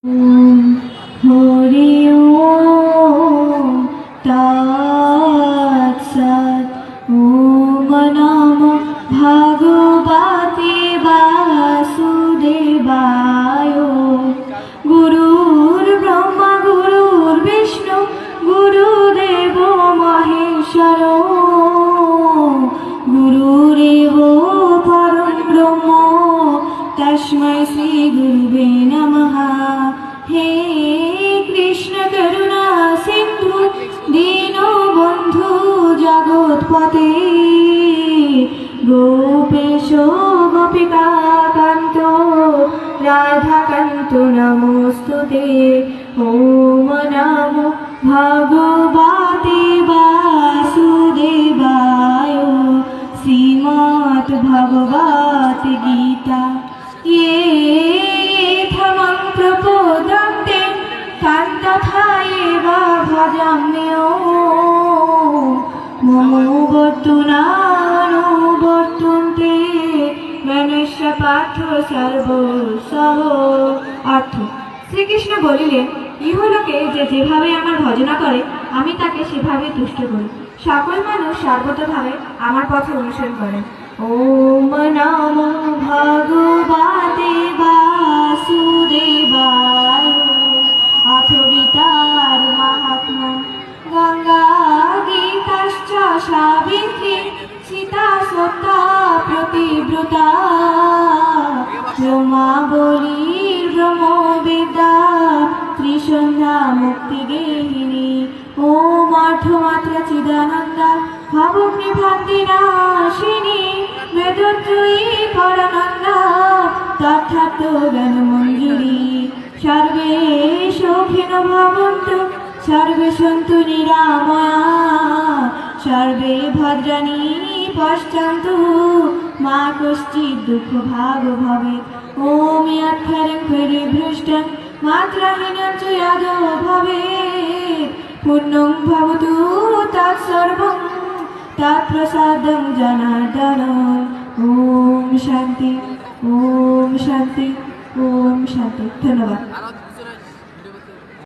ओम हरि ओम तत्सत्। ओम नमो भगवते वासुदेवाय। गुरुर्ब्रह्मा गुरुर्विष्णु गुरुदेवो महेश्वरो गुरुरेवो परं ब्रह्म तस्मै श्री गुरुवे नमः। हे कृष्ण करुणा सिंधु दीनबंधु जगत्पते गोपेश गोपिकान्त राधाकान्त नमोस्तुते। ओम नमो भगवते वासुदेवाय। श्रीमद्भगवद् गीता येथमं प्रपोदन्ते तथा एव भजाम्यो। ममो वर्तुनानुवर्तन्ते गणेश पार्थ सर्वसः। अर्थ শ্রীকৃষ্ণ বলিলেন, ইহলোকে যে যেভাবে আমার ভজনা করে আমি তাকে সেভাবে তুষ্ট করি। সকল মানুষ সর্বতোভাবে আমার পথে অনুসরণ করে। ওম নমো ভগবতে বাসুদেবায়। অথ গীতার মাহাত্ম্য। গঙ্গা গীতাশ্চ সাবিত্রী সীতা সত্যা প্রতিব্রতা ব্রহ্মাবলীর ব্রহ্মবিদ্যা ত্রিসন্ধ্যা মুক্তিগেহিনী। ওম অর্থমাত্রা চিদানন্দা ভাবগ্নিভ্রান্তি নাশিনী বেদত্রয়ী পরানন্দা তথার্থ জ্ঞান মঞ্জুরি। সর্বে সুখিনো ভবন্তু সর্বে সন্তু নিরাময়া সর্বে ভদ্রাণি পশ্যন্তু মা কশ্চিৎ দুঃখ ভাগ ভবেৎ। ওম यत्क्षरं परिभ्रष्टं मात्राहीनं च यादो भवेत् पुण्यं भवतु तत्सर्वं तत्प्रसादं जनार्दन। ओम शांति ओम शांति ओम शांति। धन्यवाद।